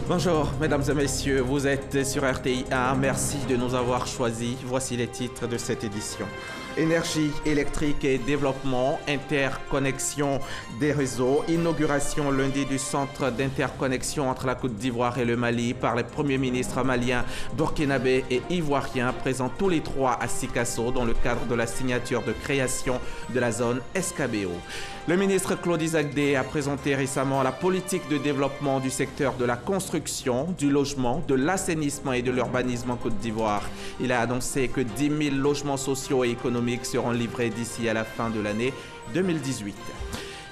Bonjour, mesdames et messieurs, vous êtes sur RTI 1. Merci de nous avoir choisis. Voici les titres de cette édition. Énergie électrique et développement, interconnexion des réseaux, inauguration lundi du centre d'interconnexion entre la Côte d'Ivoire et le Mali par les premiers ministres maliens, burkinabés et ivoiriens présents tous les trois à Sikasso dans le cadre de la signature de création de la zone SKBO. Le ministre Claude Izagde a présenté récemment la politique de développement du secteur de la construction, du logement, de l'assainissement et de l'urbanisme en Côte d'Ivoire. Il a annoncé que 10 000 logements sociaux et économiques seront livrés d'ici à la fin de l'année 2018.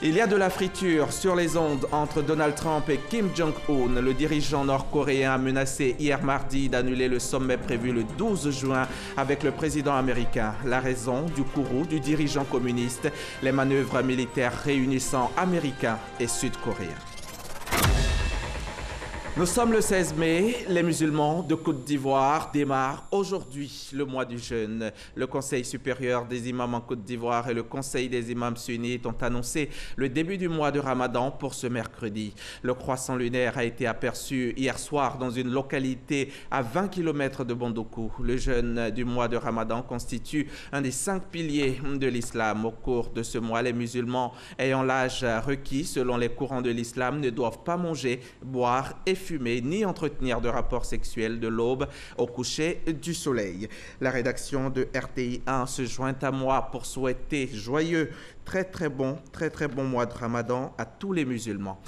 Il y a de la friture sur les ondes entre Donald Trump et Kim Jong-un. Le dirigeant nord-coréen a menacé hier mardi d'annuler le sommet prévu le 12 juin avec le président américain. La raison du courroux du dirigeant communiste, les manœuvres militaires réunissant Américains et Sud-Coréens. Nous sommes le 16 mai, les musulmans de Côte d'Ivoire démarrent aujourd'hui le mois du jeûne. Le Conseil supérieur des imams en Côte d'Ivoire et le Conseil des imams sunnites ont annoncé le début du mois de Ramadan pour ce mercredi. Le croissant lunaire a été aperçu hier soir dans une localité à 20 km de Bondoukou. Le jeûne du mois de Ramadan constitue un des 5 piliers de l'islam. Au cours de ce mois, les musulmans ayant l'âge requis selon les courants de l'islam ne doivent pas manger, boire et fumer ni entretenir de rapports sexuels de l'aube au coucher du soleil. La rédaction de RTI 1 se joint à moi pour souhaiter joyeux, très bon mois de Ramadan à tous les musulmans.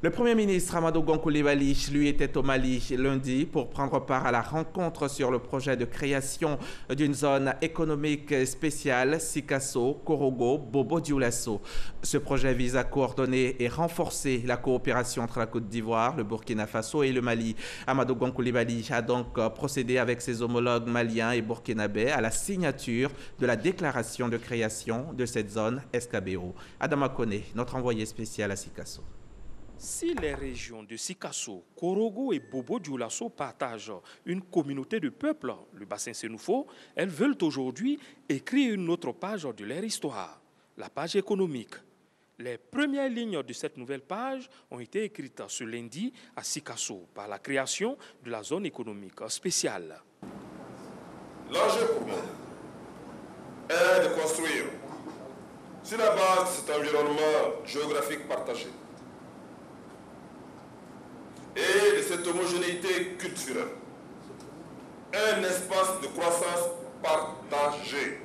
Le Premier ministre Amadou Gon Coulibaly, lui, était au Mali lundi pour prendre part à la rencontre sur le projet de création d'une zone économique spéciale Sikasso, Korogo, Bobo-Dioulasso. Ce projet vise à coordonner et renforcer la coopération entre la Côte d'Ivoire, le Burkina Faso et le Mali. Amadou Gon Coulibaly a donc procédé avec ses homologues maliens et burkinabés à la signature de la déclaration de création de cette zone SKBO. Adama Kone, notre envoyé spécial à Sikasso. Si les régions de Sikasso, Korogo et Bobo-Dioulasso partagent une communauté de peuples, le bassin Sénoufo, elles veulent aujourd'hui écrire une autre page de leur histoire, la page économique. Les premières lignes de cette nouvelle page ont été écrites ce lundi à Sikasso par la création de la zone économique spéciale. L'enjeu pour nous est de construire, sur la base de cet environnement géographique partagé, et de cette homogénéité culturelle, un espace de croissance partagée,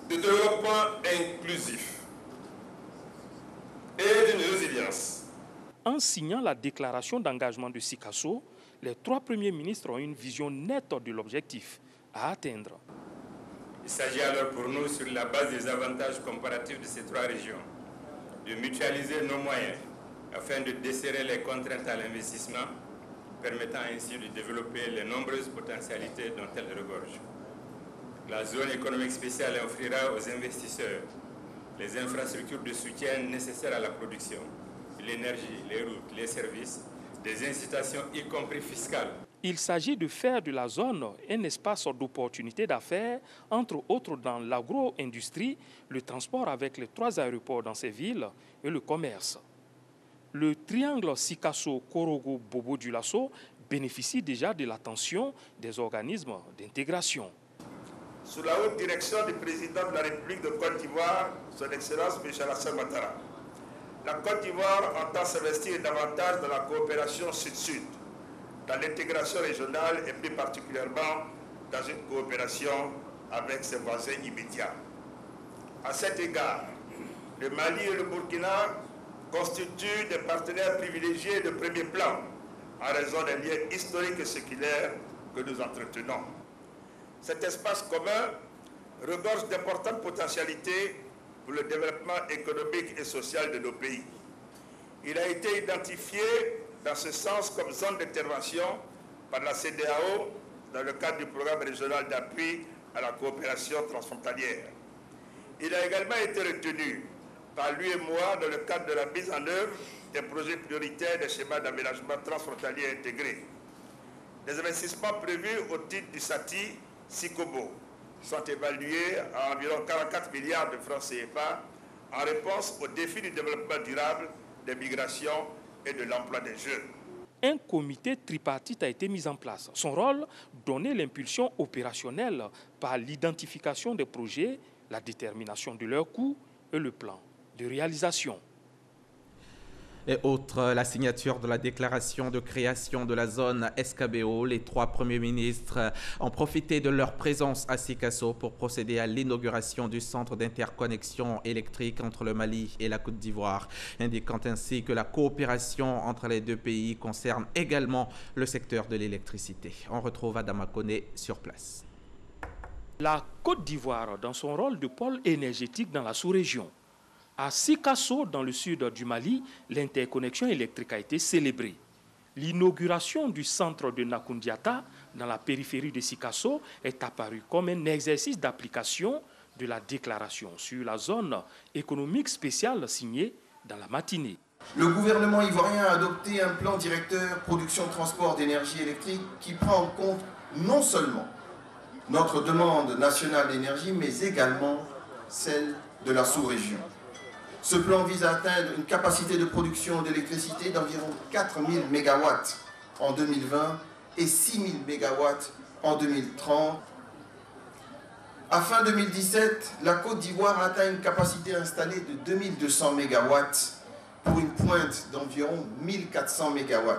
de développement inclusif et d'une résilience. En signant la déclaration d'engagement de Sikasso, les trois premiers ministres ont une vision nette de l'objectif à atteindre. Il s'agit alors pour nous, sur la base des avantages comparatifs de ces trois régions, de mutualiser nos moyens afin de desserrer les contraintes à l'investissement, permettant ainsi de développer les nombreuses potentialités dont elle regorge. La zone économique spéciale offrira aux investisseurs les infrastructures de soutien nécessaires à la production, l'énergie, les routes, les services, des incitations y compris fiscales. Il s'agit de faire de la zone un espace d'opportunités d'affaires, entre autres dans l'agro-industrie, le transport avec les 3 aéroports dans ces villes et le commerce. Le triangle Sikasso-Korogo-Bobo-Dioulasso bénéficie déjà de l'attention des organismes d'intégration. Sous la haute direction du président de la République de Côte d'Ivoire, son Excellence Michel Alassane Ouattara, la Côte d'Ivoire entend s'investir davantage dans la coopération sud-sud, dans l'intégration régionale et plus particulièrement dans une coopération avec ses voisins immédiats. À cet égard, le Mali et le Burkina constituent des partenaires privilégiés de premier plan en raison des liens historiques et séculaires que nous entretenons. Cet espace commun regorge d'importantes potentialités pour le développement économique et social de nos pays. Il a été identifié dans ce sens comme zone d'intervention par la CEDEAO dans le cadre du programme régional d'appui à la coopération transfrontalière. Il a également été retenu par l'UEMOA dans le cadre de la mise en œuvre des projets prioritaires des schémas d'aménagement transfrontalier intégrés. Les investissements prévus au titre du SATI Sikobo sont évalués à environ 44 milliards de francs CFA en réponse aux défis du développement durable, des migrations et de l'emploi des jeunes. un comité tripartite a été mis en place. Son rôle, donner l'impulsion opérationnelle par l'identification des projets, la détermination de leurs coûts et le plan de réalisation. Et outre la signature de la déclaration de création de la zone SKBO, les trois premiers ministres ont profité de leur présence à Sikasso pour procéder à l'inauguration du centre d'interconnexion électrique entre le Mali et la Côte d'Ivoire, indiquant ainsi que la coopération entre les deux pays concerne également le secteur de l'électricité. On retrouve Adama Koné sur place. La Côte d'Ivoire, dans son rôle de pôle énergétique dans la sous-région. À Sikasso, dans le sud du Mali, l'interconnexion électrique a été célébrée. L'inauguration du centre de Nakoundiata, dans la périphérie de Sikasso, est apparue comme un exercice d'application de la déclaration sur la zone économique spéciale signée dans la matinée. Le gouvernement ivoirien a adopté un plan directeur production-transport d'énergie électrique qui prend en compte non seulement notre demande nationale d'énergie, mais également celle de la sous-région. Ce plan vise à atteindre une capacité de production d'électricité d'environ 4000 MW en 2020 et 6000 MW en 2030. À fin 2017, la Côte d'Ivoire a atteint une capacité installée de 2200 MW pour une pointe d'environ 1400 MW.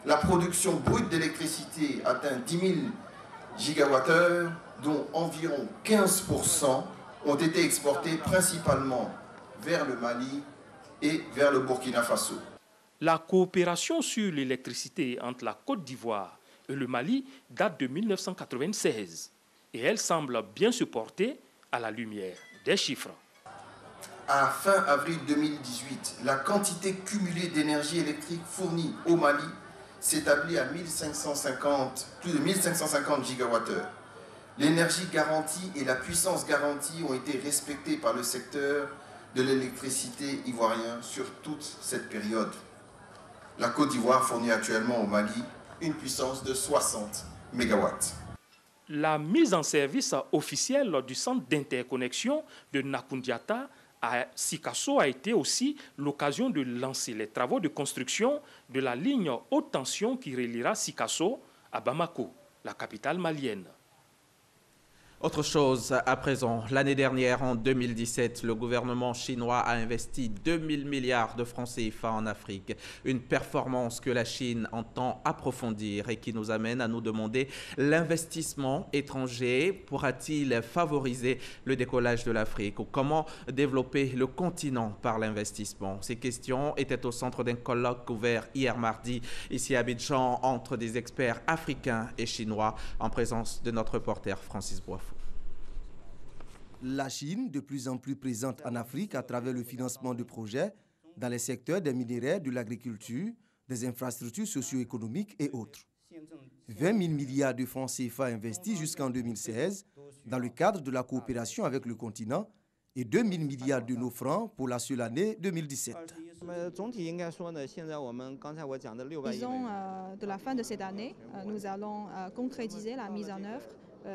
La production brute d'électricité atteint 10 000 GWh, dont environ 15% ont été exportés principalement vers le Mali et vers le Burkina Faso. La coopération sur l'électricité entre la Côte d'Ivoire et le Mali date de 1996 et elle semble bien se porter à la lumière des chiffres. À fin avril 2018, la quantité cumulée d'énergie électrique fournie au Mali s'établit à plus de 1550 GWh. L'énergie garantie et la puissance garantie ont été respectées par le secteur de l'électricité ivoirien sur toute cette période. La Côte d'Ivoire fournit actuellement au Mali une puissance de 60 MW. La mise en service officielle du centre d'interconnexion de Nakoundiata à Sikasso a été aussi l'occasion de lancer les travaux de construction de la ligne haute tension qui reliera Sikasso à Bamako, la capitale malienne. Autre chose à présent, l'année dernière, en 2017, le gouvernement chinois a investi 2000 milliards de francs CFA en Afrique. Une performance que la Chine entend approfondir et qui nous amène à nous demander l'investissement étranger pourra-t-il favoriser le décollage de l'Afrique ou comment développer le continent par l'investissement? Ces questions étaient au centre d'un colloque ouvert hier mardi ici à Abidjan entre des experts africains et chinois en présence de notre reporter Francis Boifou. La Chine, de plus en plus présente en Afrique à travers le financement de projets dans les secteurs des minéraux, de l'agriculture, des infrastructures socio-économiques et autres. 20 000 milliards de francs CFA investis jusqu'en 2016 dans le cadre de la coopération avec le continent et 2 000 milliards de nos francs pour la seule année 2017. Disons, de la fin de cette année, nous allons concrétiser la mise en œuvre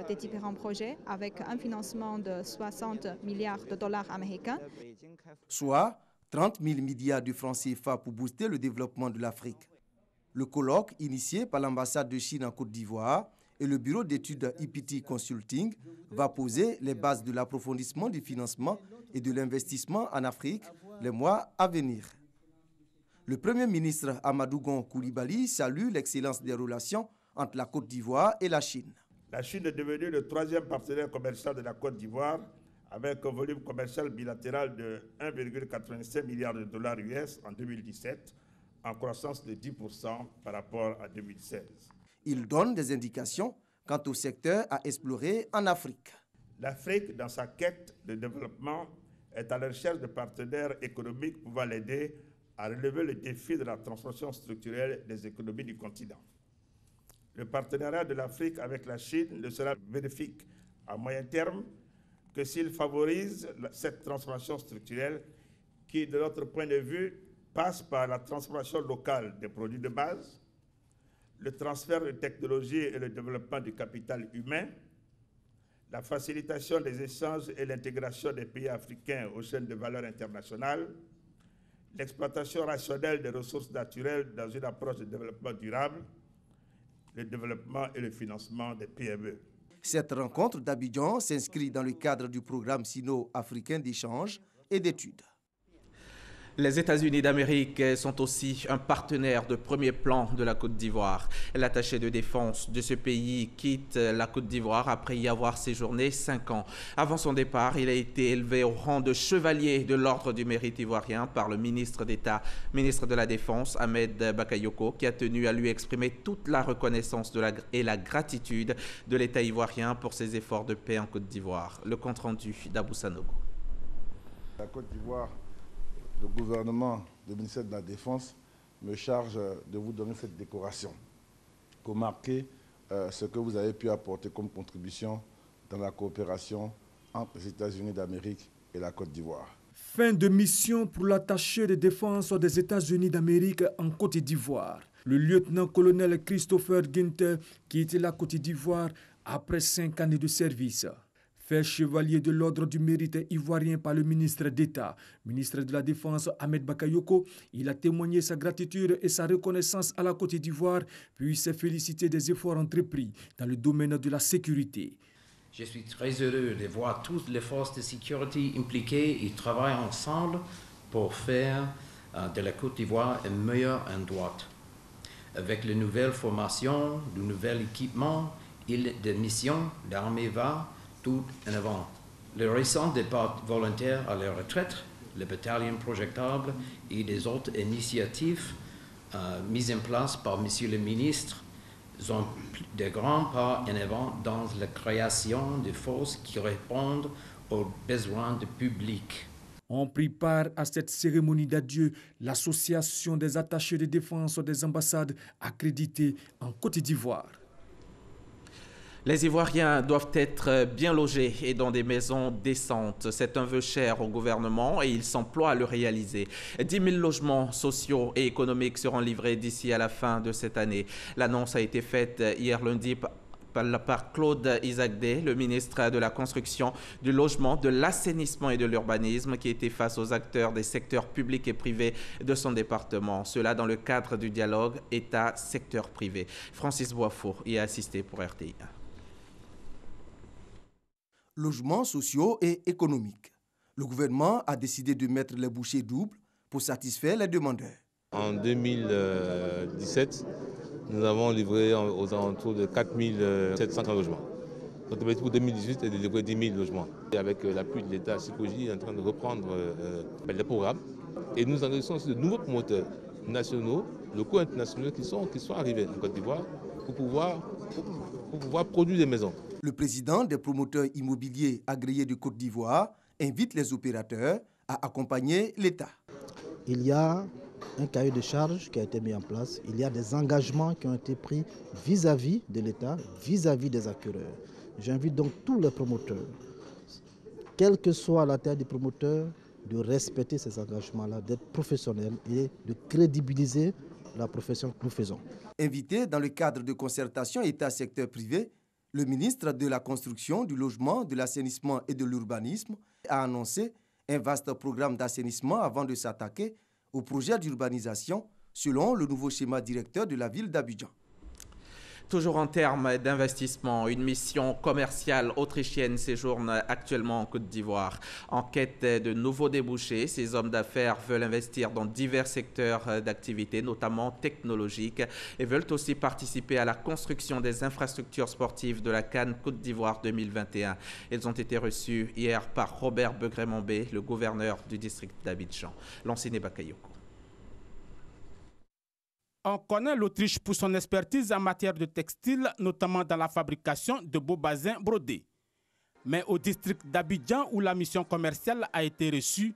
des différents projets avec un financement de 60 milliards de dollars américains. Soit 30 000 milliards de francs CFA pour booster le développement de l'Afrique. Le colloque, initié par l'ambassade de Chine en Côte d'Ivoire et le bureau d'études IPT Consulting, va poser les bases de l'approfondissement du financement et de l'investissement en Afrique les mois à venir. Le Premier ministre Amadou Gon Coulibaly salue l'excellence des relations entre la Côte d'Ivoire et la Chine. La Chine est devenue le troisième partenaire commercial de la Côte d'Ivoire avec un volume commercial bilatéral de 1,85 milliard de dollars US en 2017, en croissance de 10% par rapport à 2016. Il donne des indications quant au secteur à explorer en Afrique. L'Afrique, dans sa quête de développement, est à la recherche de partenaires économiques pouvant l'aider à relever le défi de la transformation structurelle des économies du continent. Le partenariat de l'Afrique avec la Chine ne sera bénéfique à moyen terme que s'il favorise cette transformation structurelle qui, de notre point de vue, passe par la transformation locale des produits de base, le transfert de technologies et le développement du capital humain, la facilitation des échanges et l'intégration des pays africains aux chaînes de valeur internationales, l'exploitation rationnelle des ressources naturelles dans une approche de développement durable, le développement et le financement des PME. Cette rencontre d'Abidjan s'inscrit dans le cadre du programme sino-africain d'échange et d'études. Les États-Unis d'Amérique sont aussi un partenaire de premier plan de la Côte d'Ivoire. L'attaché de défense de ce pays quitte la Côte d'Ivoire après y avoir séjourné 5 ans. Avant son départ, il a été élevé au rang de chevalier de l'Ordre du Mérite ivoirien par le ministre d'État, ministre de la Défense, Ahmed Bakayoko, qui a tenu à lui exprimer toute la reconnaissance et la gratitude de l'État ivoirien pour ses efforts de paix en Côte d'Ivoire. Le compte-rendu d'Abou Sanogo. La Côte d'Ivoire, le gouvernement du ministère de la Défense me charge de vous donner cette décoration pour marquer ce que vous avez pu apporter comme contribution dans la coopération entre les États-Unis d'Amérique et la Côte d'Ivoire. Fin de mission pour l'attaché de défense des États-Unis d'Amérique en Côte d'Ivoire. Le lieutenant-colonel Christopher Ginter quitte la Côte d'Ivoire après 5 années de service. Fait chevalier de l'Ordre du Mérite ivoirien par le ministre d'État, ministre de la Défense Ahmed Bakayoko, il a témoigné sa gratitude et sa reconnaissance à la Côte d'Ivoire, puis s'est félicité des efforts entrepris dans le domaine de la sécurité. Je suis très heureux de voir toutes les forces de sécurité impliquées et travailler ensemble pour faire de la Côte d'Ivoire un meilleur endroit. Avec les nouvelles formations, le nouvel équipement et des missions, l'armée va tout en avant. Le récent départ volontaire à la retraite, le bataillon projectable et des autres initiatives mises en place par M. le ministre ont de grands pas en avant dans la création de forces qui répondent aux besoins du public. On prit part à cette cérémonie d'adieu l'association des attachés de défense des ambassades accréditées en Côte d'Ivoire. Les Ivoiriens doivent être bien logés et dans des maisons décentes. C'est un vœu cher au gouvernement et il s'emploie à le réaliser. 10 000 logements sociaux et économiques seront livrés d'ici à la fin de cette année. L'annonce a été faite hier lundi par Claude Isagdé, le ministre de la Construction, du Logement, de l'Assainissement et de l'Urbanisme, qui était face aux acteurs des secteurs publics et privés de son département. Cela dans le cadre du dialogue État-secteur privé. Francis Boifo y a assisté pour RTI. Logements sociaux et économiques. Le gouvernement a décidé de mettre les bouchées doubles pour satisfaire les demandeurs. En 2017, nous avons livré aux alentours de 4 700 logements. Notre objectif pour 2018 est de livrer 10 000 logements. Et avec l'appui de l'État, Sikoji est en train de reprendre les programmes. Et nous enregistrons aussi de nouveaux promoteurs nationaux, locaux internationaux qui sont arrivés en Côte d'Ivoire pour pouvoir produire des maisons. Le président des promoteurs immobiliers agréés de Côte d'Ivoire invite les opérateurs à accompagner l'État. Il y a un cahier de charges qui a été mis en place. Il y a des engagements qui ont été pris vis-à-vis de l'État, vis-à-vis des acquéreurs. J'invite donc tous les promoteurs, quelle que soit la taille des promoteurs, de respecter ces engagements-là, d'être professionnels et de crédibiliser la profession que nous faisons. Invité dans le cadre de concertation État-secteur privé, le ministre de la Construction, du Logement, de l'Assainissement et de l'Urbanisme a annoncé un vaste programme d'assainissement avant de s'attaquer au projet d'urbanisation selon le nouveau schéma directeur de la ville d'Abidjan. Toujours en termes d'investissement, une mission commerciale autrichienne séjourne actuellement en Côte d'Ivoire. En quête de nouveaux débouchés, ces hommes d'affaires veulent investir dans divers secteurs d'activité, notamment technologiques, et veulent aussi participer à la construction des infrastructures sportives de la CAN Côte d'Ivoire 2021. Ils ont été reçus hier par Robert Begré-Mombé, le gouverneur du district d'Abidjan. L'enseigne Bakayoko. On connaît l'Autriche pour son expertise en matière de textile, notamment dans la fabrication de beaux basins brodés. Mais au district d'Abidjan, où la mission commerciale a été reçue,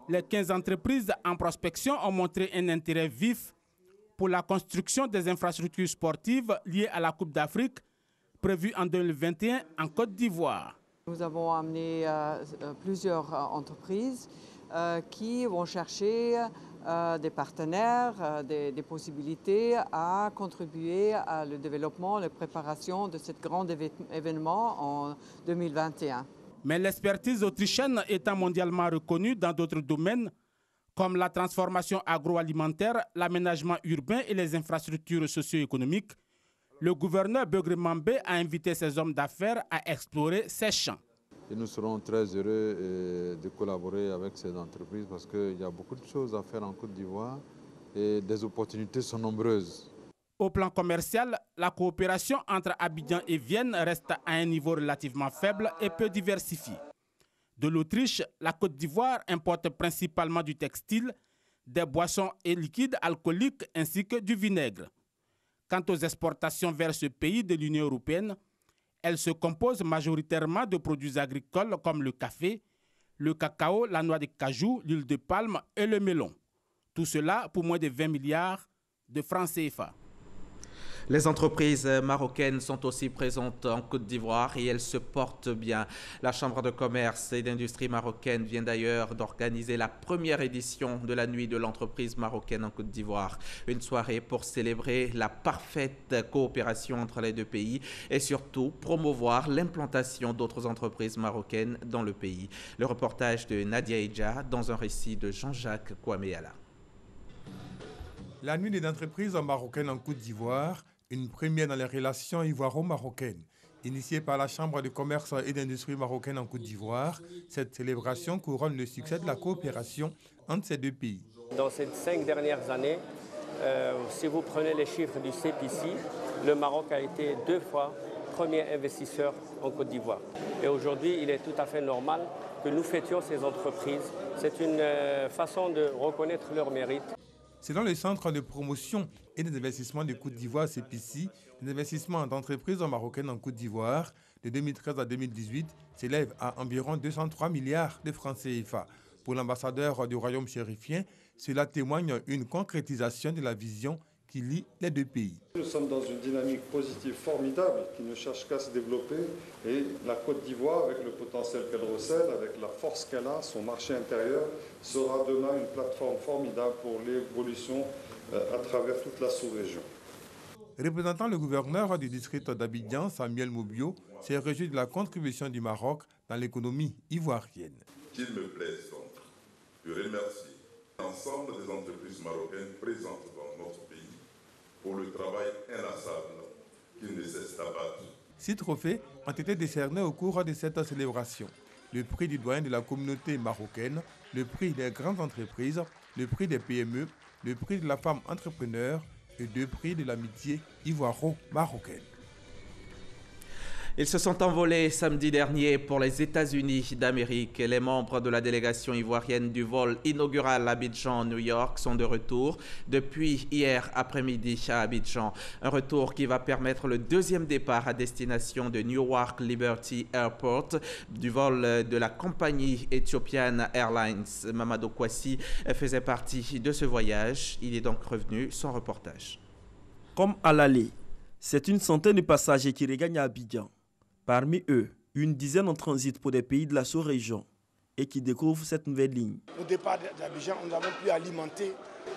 les 15 entreprises en prospection ont montré un intérêt vif pour la construction des infrastructures sportives liées à la Coupe d'Afrique, prévue en 2021 en Côte d'Ivoire. Nous avons amené plusieurs entreprises qui vont chercher des partenaires, des possibilités à contribuer à le développement, la préparation de ce grand événement en 2021. Mais l'expertise autrichienne étant mondialement reconnue dans d'autres domaines, comme la transformation agroalimentaire, l'aménagement urbain et les infrastructures socio-économiques, le gouverneur Beugre Mambé a invité ses hommes d'affaires à explorer ces champs. Et nous serons très heureux de collaborer avec ces entreprises parce qu'il y a beaucoup de choses à faire en Côte d'Ivoire et des opportunités sont nombreuses. Au plan commercial, la coopération entre Abidjan et Vienne reste à un niveau relativement faible et peu diversifié. De l'Autriche, la Côte d'Ivoire importe principalement du textile, des boissons et liquides alcooliques ainsi que du vinaigre. Quant aux exportations vers ce pays de l'Union européenne, elles se composent majoritairement de produits agricoles comme le café, le cacao, la noix de cajou, l'huile de palme et le melon. Tout cela pour moins de 20 milliards de francs CFA. Les entreprises marocaines sont aussi présentes en Côte d'Ivoire et elles se portent bien. La Chambre de commerce et d'industrie marocaine vient d'ailleurs d'organiser la première édition de la nuit de l'entreprise marocaine en Côte d'Ivoire. Une soirée pour célébrer la parfaite coopération entre les deux pays et surtout promouvoir l'implantation d'autres entreprises marocaines dans le pays. Le reportage de Nadia Eja dans un récit de Jean-Jacques Kouaméala. La nuit des entreprises marocaines en Côte d'Ivoire, une première dans les relations ivoiro-marocaines. Initiée par la Chambre de commerce et d'industrie marocaine en Côte d'Ivoire, cette célébration couronne le succès de la coopération entre ces deux pays. Dans ces 5 dernières années, si vous prenez les chiffres du CPC, le Maroc a été 2 fois premier investisseur en Côte d'Ivoire. Et aujourd'hui, il est tout à fait normal que nous fêtions ces entreprises. C'est une façon de reconnaître leurs mérites. Selon le Centre de promotion et des investissements de Côte d'Ivoire, CPC, les investissements d'entreprises marocaines en Côte d'Ivoire de 2013 à 2018 s'élèvent à environ 203 milliards de francs CFA. Pour l'ambassadeur du royaume chérifien, cela témoigne une concrétisation de la vision qui lie les deux pays. Nous sommes dans une dynamique positive formidable qui ne cherche qu'à se développer et la Côte d'Ivoire, avec le potentiel qu'elle recèle, avec la force qu'elle a, son marché intérieur, sera demain une plateforme formidable pour l'évolution à travers toute la sous-région. Représentant le gouverneur du district d'Abidjan, Samuel Mobio, s'est réjoui de la contribution du Maroc dans l'économie ivoirienne. Qu'il me plaise donc de remercier l'ensemble des entreprises marocaines présentes dans notre pays pour le travail inlassable qu'ils ne cessent d'abattre. 6 trophées ont été décernés au cours de cette célébration. Le prix du doyen de la communauté marocaine, le prix des grandes entreprises, le prix des PME, le prix de la femme entrepreneur et 2 prix de l'amitié ivoiro-marocaine. Ils se sont envolés samedi dernier pour les États-Unis d'Amérique. Les membres de la délégation ivoirienne du vol inaugural Abidjan-New York sont de retour depuis hier après-midi à Abidjan. Un retour qui va permettre le 2e départ à destination de Newark Liberty Airport du vol de la compagnie Ethiopian Airlines. Mamadou Kwasi faisait partie de ce voyage. Il est donc revenu sans reportage. Comme à l'aller, c'est une centaine de passagers qui regagnent à Abidjan. Parmi eux, une dizaine en transit pour des pays de la sous-région et qui découvrent cette nouvelle ligne. Au départ d'Abidjan, nous avons pu alimenter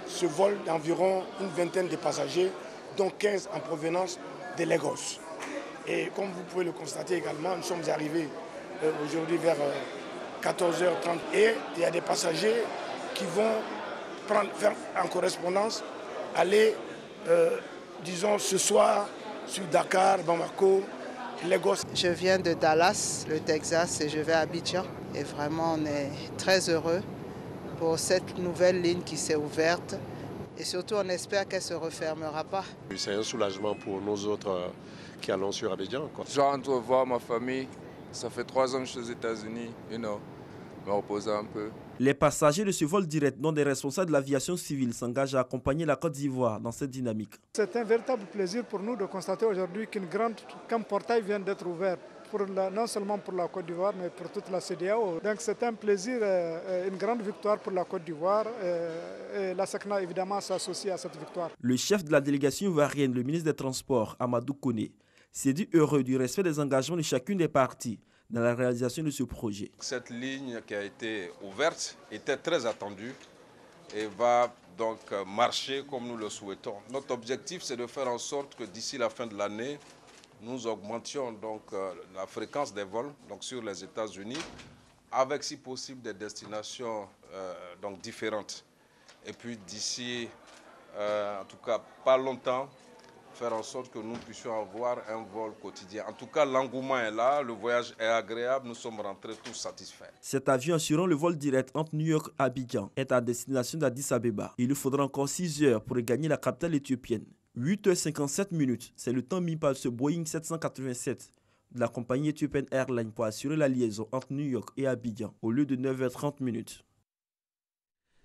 ce vol d'environ une vingtaine de passagers, dont 15 en provenance de Lagos. Et comme vous pouvez le constater également, nous sommes arrivés aujourd'hui vers 14h30 et il y a des passagers qui vont faire en correspondance, aller, disons, ce soir sur Dakar, Bamako, Lagos. Je viens de Dallas, le Texas, et je vais à Abidjan. Et vraiment, on est très heureux pour cette nouvelle ligne qui s'est ouverte. Et surtout, on espère qu'elle ne se refermera pas. C'est un soulagement pour nous autres qui allons sur Abidjan. Je rentre voir ma famille. Ça fait 3 ans que je suis aux États-Unis, me reposer un peu. Les passagers de ce vol direct, dont des responsables de l'aviation civile, s'engagent à accompagner la Côte d'Ivoire dans cette dynamique. C'est un véritable plaisir pour nous de constater aujourd'hui qu'un portail vient d'être ouvert, non seulement pour la Côte d'Ivoire, mais pour toute la CEDEAO. Donc c'est un plaisir, une grande victoire pour la Côte d'Ivoire. Et la SECNA, évidemment, s'associe à cette victoire. Le chef de la délégation ivoirienne, le ministre des Transports, Amadou Koné, s'est dit heureux du respect des engagements de chacune des parties dans la réalisation de ce projet. Cette ligne qui a été ouverte était très attendue et va donc marcher comme nous le souhaitons. Notre objectif, c'est de faire en sorte que d'ici la fin de l'année, nous augmentions donc la fréquence des vols donc sur les États-Unis, avec si possible des destinations donc différentes. Et puis d'ici, en tout cas pas longtemps, faire en sorte que nous puissions avoir un vol quotidien. En tout cas, l'engouement est là, le voyage est agréable, nous sommes rentrés tous satisfaits. Cet avion assurant le vol direct entre New York et Abidjan est à destination d'Addis Abeba. Il lui faudra encore 6 heures pour gagner la capitale éthiopienne. 8h57, c'est le temps mis par ce Boeing 787 de la compagnie Ethiopian Airlines pour assurer la liaison entre New York et Abidjan au lieu de 9h30.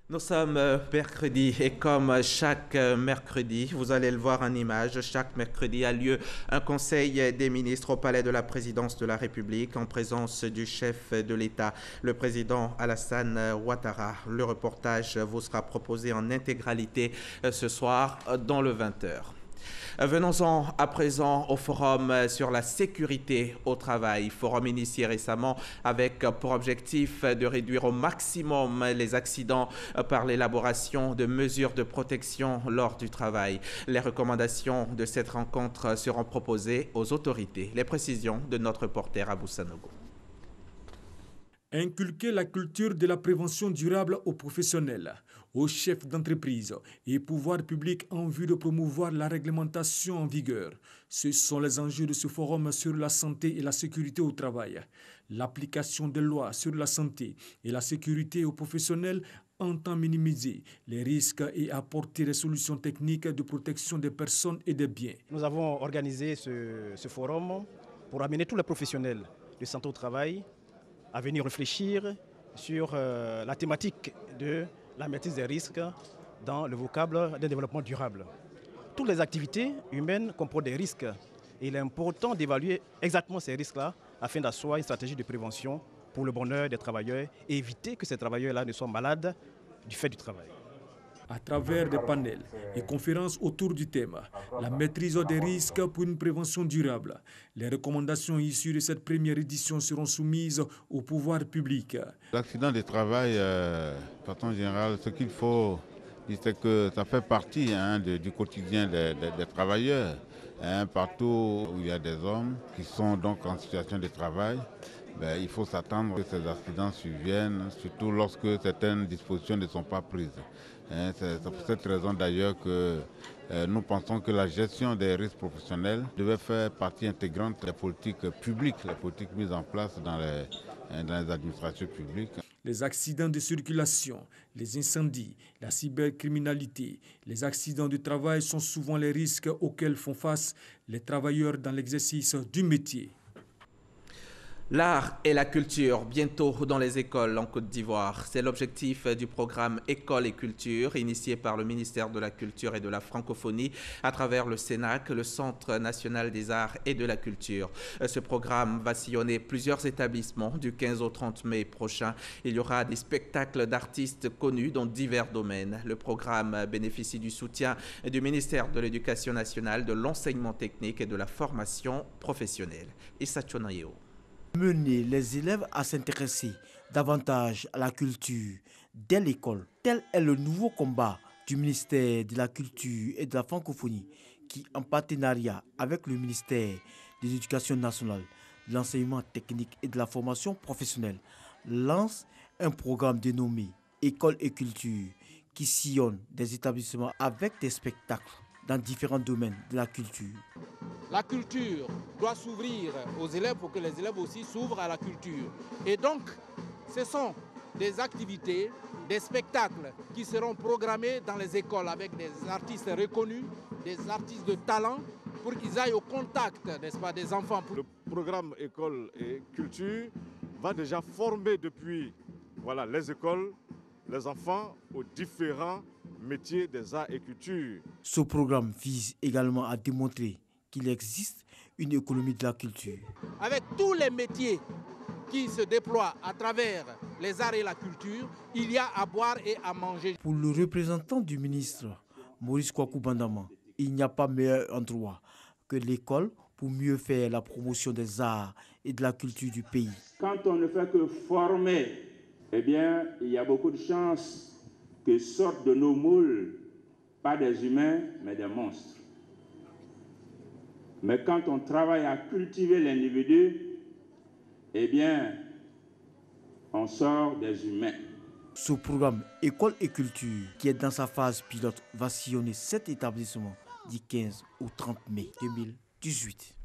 Nous sommes mercredi et comme chaque mercredi, vous allez le voir en image, chaque mercredi a lieu un conseil des ministres au palais de la présidence de la République en présence du chef de l'État, le président Alassane Ouattara. Le reportage vous sera proposé en intégralité ce soir dans le 20h. Venons-en à présent au forum sur la sécurité au travail. Forum initié récemment avec pour objectif de réduire au maximum les accidents par l'élaboration de mesures de protection lors du travail. Les recommandations de cette rencontre seront proposées aux autorités. Les précisions de notre reporter Abou Sanogo. Inculquer la culture de la prévention durable aux professionnels, aux chefs d'entreprise et pouvoirs publics en vue de promouvoir la réglementation en vigueur. Ce sont les enjeux de ce forum sur la santé et la sécurité au travail. L'application des lois sur la santé et la sécurité aux professionnels entend minimiser les risques et apporter des solutions techniques de protection des personnes et des biens. Nous avons organisé ce forum pour amener tous les professionnels de santé au travail à venir réfléchir sur la thématique de la maîtrise des risques dans le vocable d'un développement durable. Toutes les activités humaines comportent des risques et il est important d'évaluer exactement ces risques-là afin d'asseoir une stratégie de prévention pour le bonheur des travailleurs et éviter que ces travailleurs-là ne soient malades du fait du travail. À travers des panels et conférences autour du thème, la maîtrise des risques pour une prévention durable. Les recommandations issues de cette première édition seront soumises au pouvoir public. L'accident du travail, de façon générale, ce qu'il faut dire, c'est que ça fait partie du quotidien des travailleurs. Partout où il y a des hommes qui sont donc en situation de travail, il faut s'attendre que ces accidents surviennent, surtout lorsque certaines dispositions ne sont pas prises. C'est pour cette raison d'ailleurs que nous pensons que la gestion des risques professionnels devait faire partie intégrante des politiques publiques, les politiques mises en place dans les administrations publiques. Les accidents de circulation, les incendies, la cybercriminalité, les accidents du travail sont souvent les risques auxquels font face les travailleurs dans l'exercice du métier. L'art et la culture, bientôt dans les écoles en Côte d'Ivoire. C'est l'objectif du programme École et Culture, initié par le ministère de la Culture et de la Francophonie à travers le CNAC, le Centre national des arts et de la culture. Ce programme va sillonner plusieurs établissements du 15 au 30 mai prochain. Il y aura des spectacles d'artistes connus dans divers domaines. Le programme bénéficie du soutien du ministère de l'Éducation nationale, de l'enseignement technique et de la formation professionnelle. Issa Chonayeo. Mener les élèves à s'intéresser davantage à la culture dès l'école. Tel est le nouveau combat du ministère de la Culture et de la Francophonie qui, en partenariat avec le ministère de l'Éducation nationale, de l'enseignement technique et de la formation professionnelle, lance un programme dénommé École et Culture qui sillonne des établissements avec des spectacles dans différents domaines de la culture. La culture doit s'ouvrir aux élèves pour que les élèves aussi s'ouvrent à la culture. Et donc, ce sont des activités, des spectacles qui seront programmés dans les écoles avec des artistes reconnus, des artistes de talent, pour qu'ils aillent au contact, n'est-ce pas, des enfants. Le programme École et Culture va déjà former depuis les écoles, les enfants aux différents métiers des arts et culture. Ce programme vise également à démontrer qu'il existe une économie de la culture. Avec tous les métiers qui se déploient à travers les arts et la culture, il y a à boire et à manger. Pour le représentant du ministre, Maurice Kwaku Bandama, il n'y a pas meilleur endroit que l'école pour mieux faire la promotion des arts et de la culture du pays. Quand on ne fait que former, eh bien, il y a beaucoup de chances que sortent de nos moules, pas des humains, mais des monstres. Mais quand on travaille à cultiver l'individu, eh bien, on sort des humains. Ce programme École et Culture, qui est dans sa phase pilote, va sillonner 7 établissements du 15 au 30 mai 2018.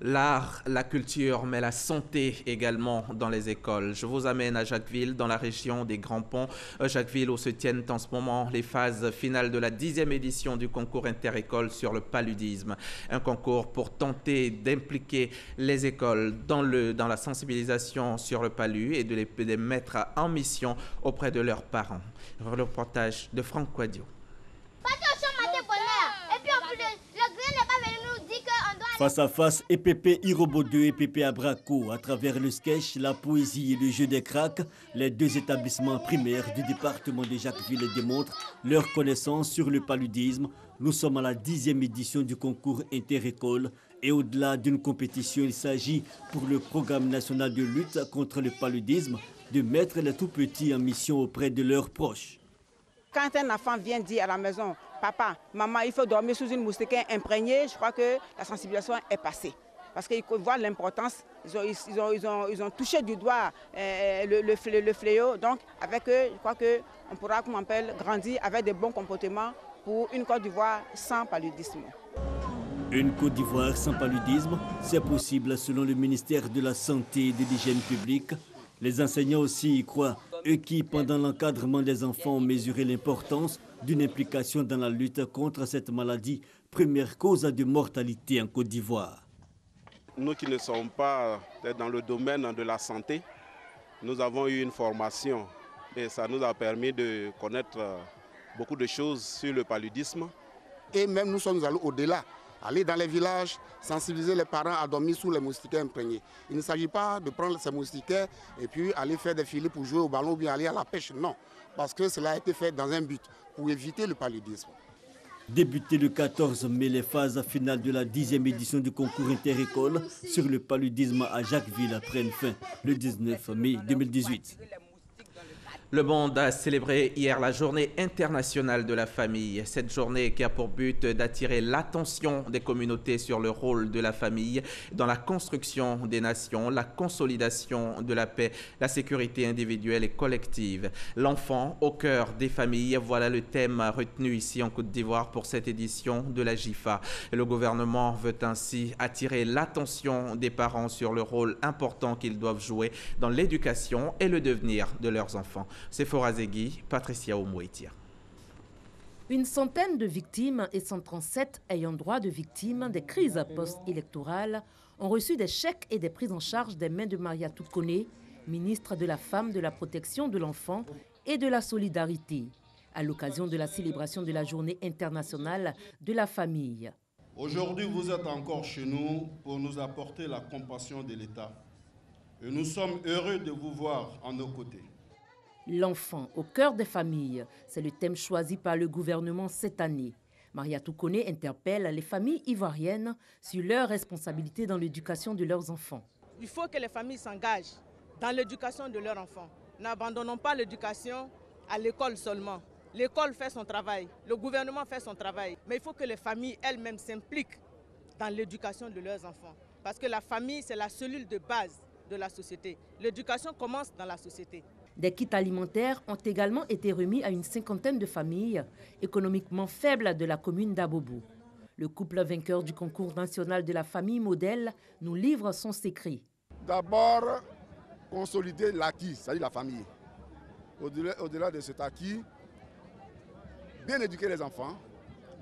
L'art, la culture, mais la santé également dans les écoles. Je vous amène à Jacquesville, dans la région des Grands Ponts. Jacquesville, où se tiennent en ce moment les phases finales de la 10e édition du concours interécole sur le paludisme. Un concours pour tenter d'impliquer les écoles dans la sensibilisation sur le palu et de les mettre en mission auprès de leurs parents. Le reportage de Franck Quadio. Face à face, EPP Irobo 2 et EPP Abraco, à travers le sketch, la poésie et le jeu des cracks, les 2 établissements primaires du département de Jacquesville démontrent leur connaissance sur le paludisme. Nous sommes à la 10e édition du concours interécole et au-delà d'une compétition, il s'agit pour le programme national de lutte contre le paludisme de mettre les tout-petits en mission auprès de leurs proches. Quand un enfant vient dire à la maison, papa, maman, il faut dormir sous une moustiquaire imprégnée, je crois que la sensibilisation est passée. Parce qu'ils voient l'importance, ils ont touché du doigt le fléau. Donc avec eux, je crois qu'on pourra, comme on appelle, grandir avec des bons comportements pour une Côte d'Ivoire sans paludisme. Une Côte d'Ivoire sans paludisme, c'est possible selon le ministère de la Santé et de l'Hygiène publique. Les enseignants aussi y croient, eux qui, pendant l'encadrement des enfants, ont mesuré l'importance d'une implication dans la lutte contre cette maladie, première cause de mortalité en Côte d'Ivoire. Nous qui ne sommes pas dans le domaine de la santé, nous avons eu une formation et ça nous a permis de connaître beaucoup de choses sur le paludisme. Et même nous sommes allés au-delà. Aller dans les villages, sensibiliser les parents à dormir sous les moustiquaires imprégnés. Il ne s'agit pas de prendre ces moustiquaires et puis aller faire des filets pour jouer au ballon ou bien aller à la pêche. Non, parce que cela a été fait dans un but, pour éviter le paludisme. Débuté le 14 mai, les phases finales de la 10e édition du concours interécole sur le paludisme à Jacquesville prennent fin le 19 mai 2018. Le monde a célébré hier la journée internationale de la famille. Cette journée qui a pour but d'attirer l'attention des communautés sur le rôle de la famille dans la construction des nations, la consolidation de la paix, la sécurité individuelle et collective. L'enfant au cœur des familles, voilà le thème retenu ici en Côte d'Ivoire pour cette édition de la JIFA. Le gouvernement veut ainsi attirer l'attention des parents sur le rôle important qu'ils doivent jouer dans l'éducation et le devenir de leurs enfants. Sephora Zegui, Patricia Omouetia. Une centaine de victimes et 137 ayant droit de victimes des crises post-électorales ont reçu des chèques et des prises en charge des mains de Mariatou Koné, ministre de la Femme, de la Protection de l'Enfant et de la Solidarité, à l'occasion de la célébration de la Journée internationale de la famille. Aujourd'hui, vous êtes encore chez nous pour nous apporter la compassion de l'État. Et nous sommes heureux de vous voir à nos côtés. L'enfant au cœur des familles, c'est le thème choisi par le gouvernement cette année. Mariatou Koné interpelle les familles ivoiriennes sur leurs responsabilités dans l'éducation de leurs enfants. Il faut que les familles s'engagent dans l'éducation de leurs enfants. N'abandonnons pas l'éducation à l'école seulement. L'école fait son travail, le gouvernement fait son travail, mais il faut que les familles elles-mêmes s'impliquent dans l'éducation de leurs enfants. Parce que la famille, c'est la cellule de base de la société. L'éducation commence dans la société. Des kits alimentaires ont également été remis à une cinquantaine de familles économiquement faibles de la commune d'Abobo. Le couple vainqueur du concours national de la famille modèle nous livre son secret. D'abord, consolider l'acquis, c'est-à-dire la famille. Au-delà de cet acquis, bien éduquer les enfants.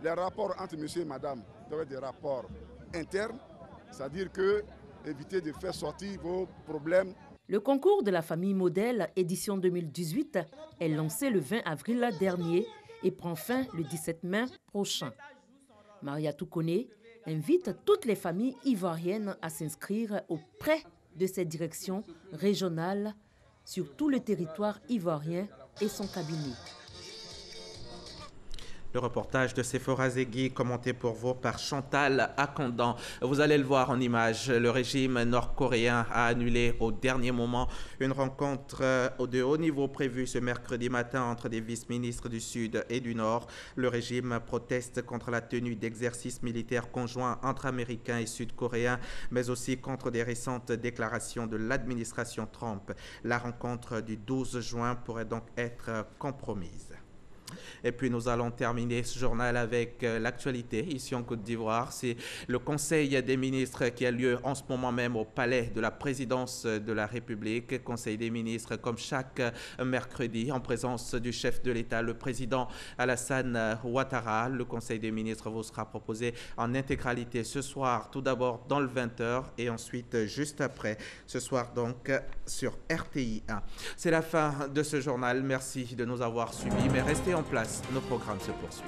Les rapports entre monsieur et madame doivent être des rapports internes, c'est-à-dire que éviter de faire sortir vos problèmes. Le concours de la famille modèle édition 2018 est lancé le 20 avril dernier et prend fin le 17 mai prochain. Mariatou Koné invite toutes les familles ivoiriennes à s'inscrire auprès de cette direction régionale sur tout le territoire ivoirien et son cabinet. Le reportage de Sephora Zegui, commenté pour vous par Chantal Akandan. Vous allez le voir en image, le régime nord-coréen a annulé au dernier moment une rencontre de haut niveau prévue ce mercredi matin entre des vice-ministres du Sud et du Nord. Le régime proteste contre la tenue d'exercices militaires conjoints entre Américains et Sud-Coréens, mais aussi contre des récentes déclarations de l'administration Trump. La rencontre du 12 juin pourrait donc être compromise. Et puis nous allons terminer ce journal avec l'actualité ici en Côte d'Ivoire. C'est le Conseil des ministres qui a lieu en ce moment même au palais de la présidence de la République. Conseil des ministres comme chaque mercredi en présence du chef de l'État, le président Alassane Ouattara. Le Conseil des ministres vous sera proposé en intégralité ce soir, tout d'abord dans le 20h et ensuite juste après, ce soir donc sur RTI 1. C'est la fin de ce journal. Merci de nous avoir suivis, mais restez en place, nos programmes se poursuivent.